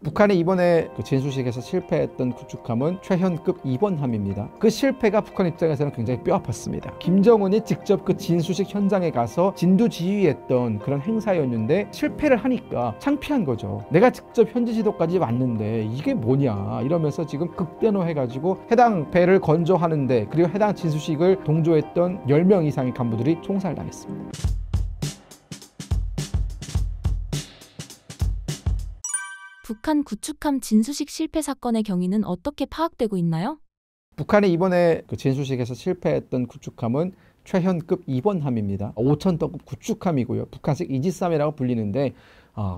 북한이 이번에 그 진수식에서 실패했던 구축함은 최현급 2번함입니다. 그 실패가 북한 입장에서는 굉장히 뼈아팠습니다. 김정은이 직접 그 진수식 현장에 가서 진두지휘했던 그런 행사였는데 실패를 하니까 창피한 거죠. 내가 직접 현지 지도까지 왔는데 이게 뭐냐 이러면서 지금 극대노해가지고 해당 배를 건조하는데 그리고 해당 진수식을 동조했던 10명 이상의 간부들이 총살당했습니다. 북한 구축함 진수식 실패 사건의 경위는 어떻게 파악되고 있나요? 북한이 이번에 그 진수식에서 실패했던 구축함은 최현급 2번함입니다. 5,000톤급 구축함이고요. 북한식 이지스함이라고 불리는데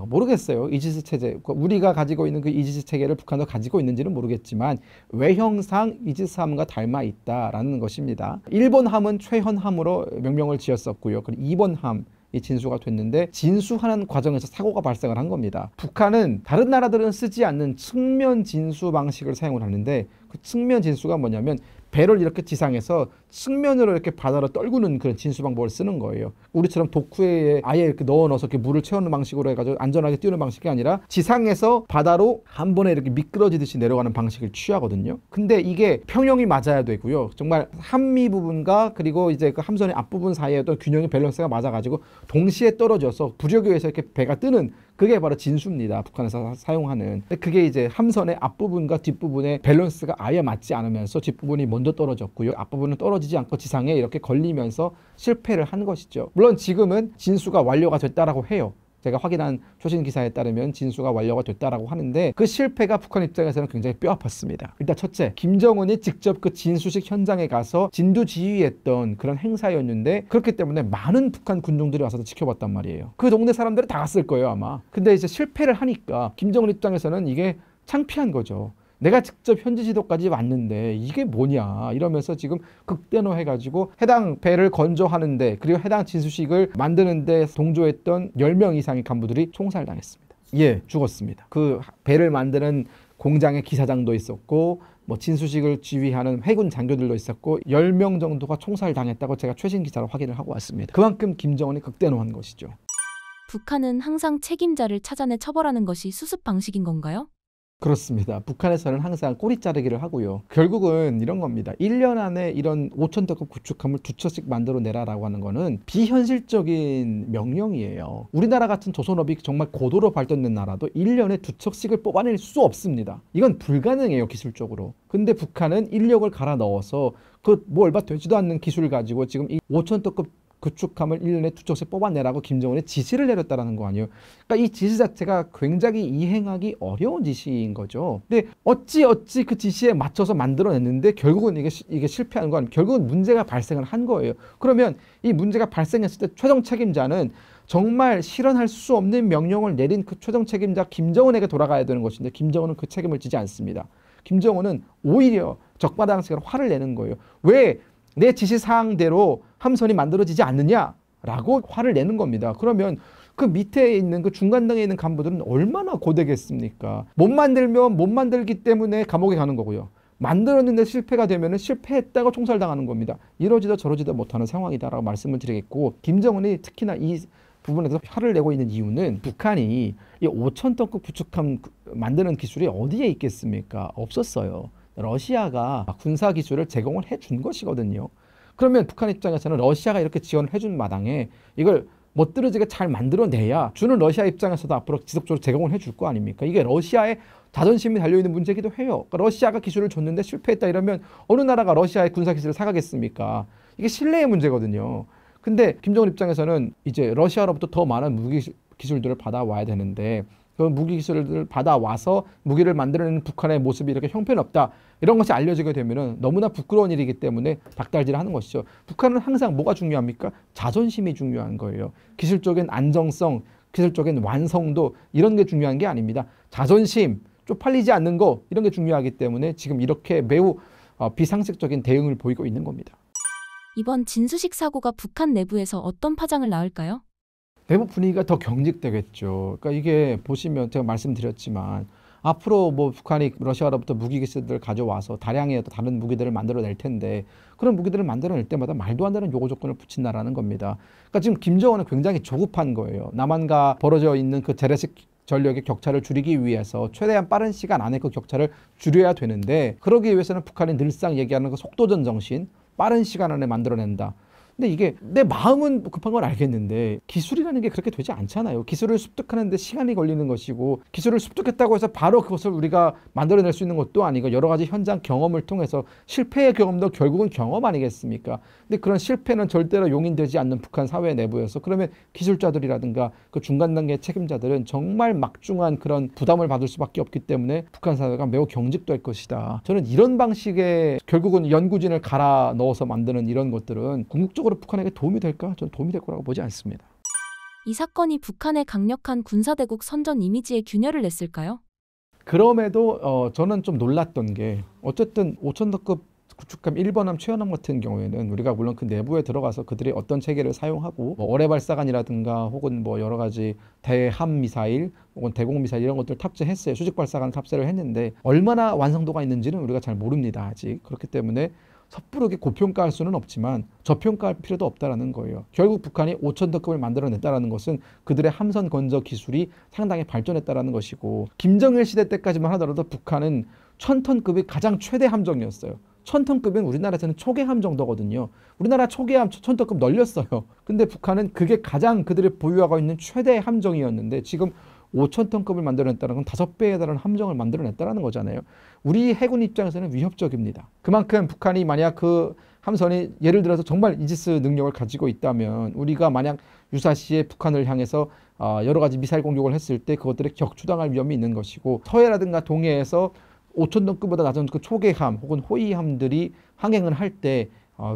모르겠어요. 이지스 체제, 우리가 가지고 있는 그 이지스 체계를 북한도 가지고 있는지는 모르겠지만 외형상 이지스함과 닮아 있다라는 것입니다. 1번함은 최현함으로 명명을 지었었고요. 그리고 2번함 이 진수가 됐는데 진수하는 과정에서 사고가 발생을 한 겁니다. 북한은 다른 나라들은 쓰지 않는 측면 진수 방식을 사용을 하는데 그 측면 진수가 뭐냐면 배를 이렇게 지상에서 측면으로 이렇게 바다로 떨구는 그런 진수 방법을 쓰는 거예요. 우리처럼 도쿠에 아예 이렇게 넣어서 이렇게 물을 채우는 방식으로 해가지고 안전하게 띄우는 방식이 아니라 지상에서 바다로 한 번에 이렇게 미끄러지듯이 내려가는 방식을 취하거든요. 근데 이게 평형이 맞아야 되고요. 정말 한미 부분과 그리고 이제 그 함선의 앞부분 사이에 어떤 균형의 밸런스가 맞아가지고 동시에 떨어져서 부력에 의해서 이렇게 배가 뜨는 그게 바로 진수입니다. 북한에서 사용하는. 근데 그게 이제 함선의 앞부분과 뒷부분의 밸런스가 아예 맞지 않으면서 뒷부분이 먼저 떨어졌고요. 앞부분은 떨어지지 않고 지상에 이렇게 걸리면서 실패를 한 것이죠. 물론 지금은 진수가 완료가 됐다라고 해요. 제가 확인한 최신 기사에 따르면 진수가 완료가 됐다라고 하는데 그 실패가 북한 입장에서는 굉장히 뼈아팠습니다. 일단 첫째, 김정은이 직접 그 진수식 현장에 가서 진두지휘했던 그런 행사였는데 그렇기 때문에 많은 북한 군중들이 와서 지켜봤단 말이에요. 그 동네 사람들은 다 갔을 거예요 아마. 근데 이제 실패를 하니까 김정은 입장에서는 이게 창피한 거죠. 내가 직접 현지 지도까지 왔는데 이게 뭐냐 이러면서 지금 극대노해가지고 해당 배를 건조하는데 그리고 해당 진수식을 만드는데 동조했던 10명 이상의 간부들이 총살당했습니다. 예, 죽었습니다. 그 배를 만드는 공장의 기사장도 있었고 뭐 진수식을 지휘하는 해군 장교들도 있었고 10명 정도가 총살당했다고 제가 최신 기사로 확인을 하고 왔습니다. 그만큼 김정은이 극대노한 것이죠. 북한은 항상 책임자를 찾아내 처벌하는 것이 수습 방식인 건가요? 그렇습니다. 북한에서는 항상 꼬리 자르기를 하고요. 결국은 이런 겁니다. 1년 안에 이런 5,000톤급 구축함을 2척씩 만들어내라라고 하는 거는 비현실적인 명령이에요. 우리나라 같은 조선업이 정말 고도로 발전된 나라도 1년에 2척씩을 뽑아낼 수 없습니다. 이건 불가능해요, 기술적으로. 근데 북한은 인력을 갈아 넣어서 그 뭐 얼마 되지도 않는 기술을 가지고 지금 이 5,000톤급 구축함을 1년에 2척씩 뽑아내라고 김정은이 지시를 내렸다는 거 아니에요. 그러니까 이 지시 자체가 굉장히 이행하기 어려운 지시인 거죠. 근데 어찌 그 지시에 맞춰서 만들어냈는데 결국은 이게 실패하는 건 결국은 문제가 발생을 한 거예요. 그러면 이 문제가 발생했을 때 최종 책임자는 정말 실현할 수 없는 명령을 내린 그 최종 책임자 김정은에게 돌아가야 되는 것인데 김정은은 그 책임을 지지 않습니다. 김정은은 오히려 적반하장식으로 화를 내는 거예요. 왜 내 지시사항대로 함선이 만들어지지 않느냐라고 화를 내는 겁니다. 그러면 그 밑에 있는 그 중간등에 있는 간부들은 얼마나 고되겠습니까? 못 만들면 못 만들기 때문에 감옥에 가는 거고요. 만들었는데 실패가 되면 실패했다고 총살당하는 겁니다. 이러지도 저러지도 못하는 상황이다라고 말씀을 드리겠고 김정은이 특히나 이 부분에서 화를 내고 있는 이유는 북한이 이 5,000톤급 구축함 만드는 기술이 어디에 있겠습니까? 없었어요. 러시아가 군사 기술을 제공을 해준 것이거든요. 그러면 북한 입장에서는 러시아가 이렇게 지원을 해준 마당에 이걸 멋들어지게 잘 만들어내야 주는 러시아 입장에서도 앞으로 지속적으로 제공을 해줄 거 아닙니까? 이게 러시아의 자존심이 달려있는 문제이기도 해요. 그러니까 러시아가 기술을 줬는데 실패했다 이러면 어느 나라가 러시아의 군사 기술을 사가겠습니까? 이게 신뢰의 문제거든요. 근데 김정은 입장에서는 이제 러시아로부터 더 많은 무기 기술들을 받아와야 되는데 그 무기 기술을 받아와서 무기를 만들어내는 북한의 모습이 이렇게 형편없다. 이런 것이 알려지게 되면 너무나 부끄러운 일이기 때문에 닥달질하는 것이죠. 북한은 항상 뭐가 중요합니까? 자존심이 중요한 거예요. 기술적인 안정성, 기술적인 완성도 이런 게 중요한 게 아닙니다. 자존심, 쪽팔리지 않는 거 이런 게 중요하기 때문에 지금 이렇게 매우 비상식적인 대응을 보이고 있는 겁니다. 이번 진수식 사고가 북한 내부에서 어떤 파장을 낳을까요? 내부 분위기가 더 경직되겠죠. 그러니까 이게 보시면 제가 말씀드렸지만 앞으로 뭐 북한이 러시아로부터 무기 기술들을 가져와서 다량의 다른 무기들을 만들어낼 텐데 그런 무기들을 만들어낼 때마다 말도 안 되는 요구 조건을 붙인다라는 겁니다. 그러니까 지금 김정은은 굉장히 조급한 거예요. 남한과 벌어져 있는 그 재래식 전력의 격차를 줄이기 위해서 최대한 빠른 시간 안에 그 격차를 줄여야 되는데, 그러기 위해서는 북한이 늘상 얘기하는 그 속도전 정신, 빠른 시간 안에 만들어낸다. 근데 이게 내 마음은 급한 건 알겠는데 기술이라는 게 그렇게 되지 않잖아요. 기술을 습득하는 데 시간이 걸리는 것이고, 기술을 습득했다고 해서 바로 그것을 우리가 만들어낼 수 있는 것도 아니고, 여러 가지 현장 경험을 통해서 실패의 경험도 결국은 경험 아니겠습니까? 근데 그런 실패는 절대로 용인되지 않는 북한 사회 내부에서, 그러면 기술자들이라든가 그 중간 단계 책임자들은 정말 막중한 그런 부담을 받을 수밖에 없기 때문에 북한 사회가 매우 경직될 것이다. 저는 이런 방식의 결국은 연구진을 갈아 넣어서 만드는 이런 것들은 궁극적으로 북한에게 도움이 될까? 저는 도움이 될 거라고 보지 않습니다. 이 사건이 북한의 강력한 군사대국 선전 이미지에 균열을 냈을까요? 그럼에도 저는 좀 놀랐던 게, 어쨌든 5,000덕급 구축함 1번함 최연함 같은 경우에는 우리가 물론 그 내부에 들어가서 그들이 어떤 체계를 사용하고 뭐 어뢰 발사관이라든가 혹은 뭐 여러 가지 대함 미사일 혹은 대공 미사일 이런 것들 탑재했어요. 수직 발사관 탑재를 했는데 얼마나 완성도가 있는지는 우리가 잘 모릅니다. 아직. 그렇기 때문에 섣부르게 고평가할 수는 없지만 저평가할 필요도 없다라는 거예요. 결국 북한이 5,000덕급을 만들어냈다라는 것은 그들의 함선 건조 기술이 상당히 발전했다라는 것이고, 김정일 시대 때까지만 하더라도 북한은 1,000톤급이 가장 최대 함정이었어요. 1,000톤급은 우리나라에서는 초계함 정도거든요. 우리나라 초계함 1,000톤급 널렸어요. 근데 북한은 그게 가장 그들이 보유하고 있는 최대 함정이었는데, 지금 5,000톤급을 만들어냈다는 건 5배에 달하는 함정을 만들어냈다는 거잖아요. 우리 해군 입장에서는 위협적입니다. 그만큼 북한이 만약 그 함선이 예를 들어서 정말 이지스 능력을 가지고 있다면, 우리가 만약 유사시에 북한을 향해서 여러 가지 미사일 공격을 했을 때 그것들에 격추당할 위험이 있는 것이고, 서해라든가 동해에서 5,000톤급보다 낮은 그 초계함 혹은 호위함들이 항행을 할 때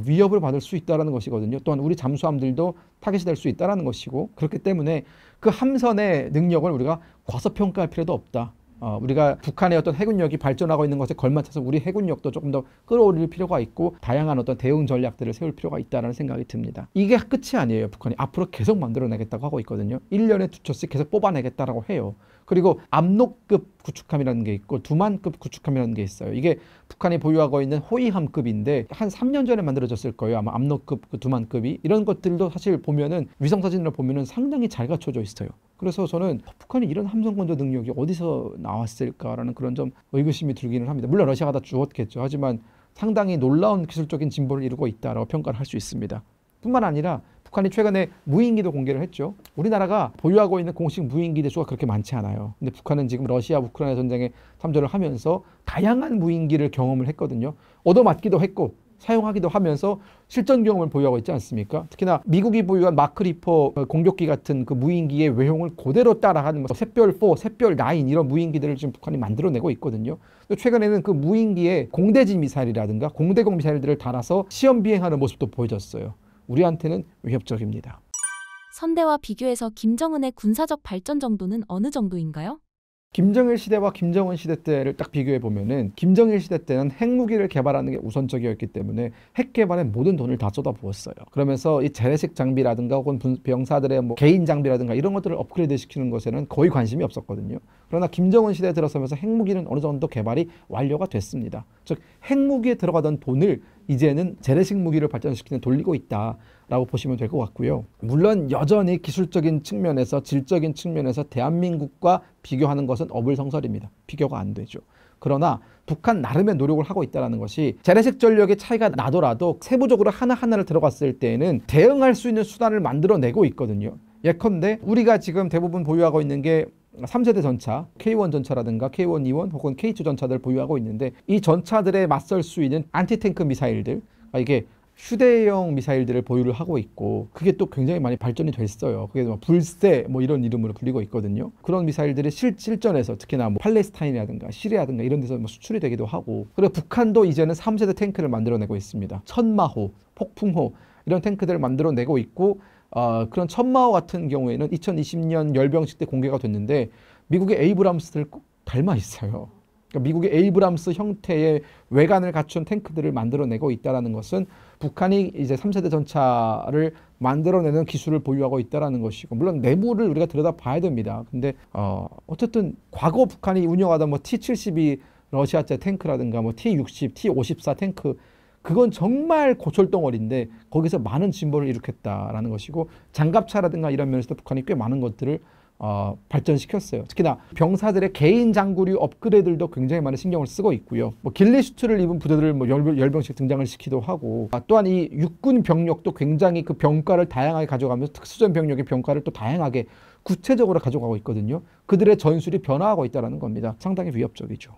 위협을 받을 수 있다는 것이거든요. 또한 우리 잠수함들도 타겟이 될 수 있다는 것이고, 그렇기 때문에 그 함선의 능력을 우리가 과소평가할 필요도 없다. 우리가 북한의 어떤 해군력이 발전하고 있는 것에 걸맞춰서 우리 해군력도 조금 더 끌어올릴 필요가 있고, 다양한 어떤 대응 전략들을 세울 필요가 있다는 생각이 듭니다. 이게 끝이 아니에요. 북한이 앞으로 계속 만들어내겠다고 하고 있거든요. 1년에 2척씩 계속 뽑아내겠다라고 해요. 그리고 압록급 구축함이라는 게 있고 두만급 구축함이라는 게 있어요. 이게 북한이 보유하고 있는 호위함급인데 한 3년 전에 만들어졌을 거예요. 아마 압록급, 그 두만급이. 이런 것들도 사실 보면은 위성사진으로 보면은 상당히 잘 갖춰져 있어요. 그래서 저는 북한이 이런 함정 건조 능력이 어디서 나왔을까라는 그런 좀 의구심이 들기는 합니다. 물론 러시아가 다 주었겠죠. 하지만 상당히 놀라운 기술적인 진보를 이루고 있다라고 평가를 할 수 있습니다. 뿐만 아니라 북한이 최근에 무인기도 공개를 했죠. 우리나라가 보유하고 있는 공식 무인기 대수가 그렇게 많지 않아요. 근데 북한은 지금 러시아 우크라이나 전쟁에 참전을 하면서 다양한 무인기를 경험을 했거든요. 얻어맞기도 했고 사용하기도 하면서 실전 경험을 보유하고 있지 않습니까? 특히나 미국이 보유한 마크 리퍼 공격기 같은 그 무인기의 외형을 그대로 따라하는 샛별4, 샛별9 이런 무인기들을 지금 북한이 만들어내고 있거든요. 최근에는 그 무인기에 공대지 미사일이라든가 공대공 미사일들을 달아서 시험 비행하는 모습도 보여졌어요. 우리한테는 위협적입니다. 선대와 비교해서 김정은의 군사적 발전 정도는 어느 정도인가요? 김정일 시대와 김정은 시대 때를 딱 비교해 보면은, 김정일 시대 때는 핵무기를 개발하는 게 우선적이었기 때문에 핵 개발에 모든 돈을 다 쏟아부었어요. 그러면서 이 재래식 장비라든가 혹은 병사들의 뭐 개인 장비라든가 이런 것들을 업그레이드 시키는 것에는 거의 관심이 없었거든요. 그러나 김정은 시대에 들어서면서 핵무기는 어느 정도 개발이 완료가 됐습니다. 즉 핵무기에 들어가던 돈을 이제는 재래식 무기를 발전시키는 데 돌리고 있다라고 보시면 될 것 같고요. 물론 여전히 기술적인 측면에서 질적인 측면에서 대한민국과 비교하는 것은 어불성설입니다. 비교가 안 되죠. 그러나 북한 나름의 노력을 하고 있다는 것이, 재래식 전력의 차이가 나더라도 세부적으로 하나하나를 들어갔을 때에는 대응할 수 있는 수단을 만들어내고 있거든요. 예컨대 우리가 지금 대부분 보유하고 있는 게 3세대 전차, K1 전차라든가 K1, E1 혹은 K2 전차들을 보유하고 있는데, 이 전차들에 맞설 수 있는 안티탱크 미사일들, 이게 휴대용 미사일들을 보유를 하고 있고, 그게 또 굉장히 많이 발전이 됐어요. 그게 뭐 불새 뭐 이런 이름으로 불리고 있거든요. 그런 미사일들이 실전에서 특히나 뭐 팔레스타인이라든가 시리아든가 이런 데서 뭐 수출이 되기도 하고, 그리고 북한도 이제는 3세대 탱크를 만들어내고 있습니다. 천마호, 폭풍호 이런 탱크들을 만들어내고 있고, 그런 천마호 같은 경우에는 2020년 열병식 때 공개가 됐는데 미국의 에이브람스를 꼭 닮아 있어요. 그러니까 미국의 에이브람스 형태의 외관을 갖춘 탱크들을 만들어내고 있다는 것은 북한이 이제 3세대 전차를 만들어내는 기술을 보유하고 있다는 것이고, 물론 내부를 우리가 들여다봐야 됩니다. 근데 어쨌든 과거 북한이 운영하던 뭐 T-72 러시아제 탱크라든가 뭐 T-60, T-54 탱크, 그건 정말 고철덩어리인데 거기서 많은 진보를 일으켰다라는 것이고, 장갑차라든가 이런 면에서도 북한이 꽤 많은 것들을 발전시켰어요. 특히나 병사들의 개인 장구류 업그레이드도 굉장히 많은 신경을 쓰고 있고요. 뭐 길리 슈트를 입은 부대들을 뭐 열병씩 등장을 시키기도 하고, 또한 이 육군 병력도 굉장히 그 병가를 다양하게 가져가면서 특수전 병력의 병가를 또 다양하게 구체적으로 가져가고 있거든요. 그들의 전술이 변화하고 있다는 겁니다. 상당히 위협적이죠.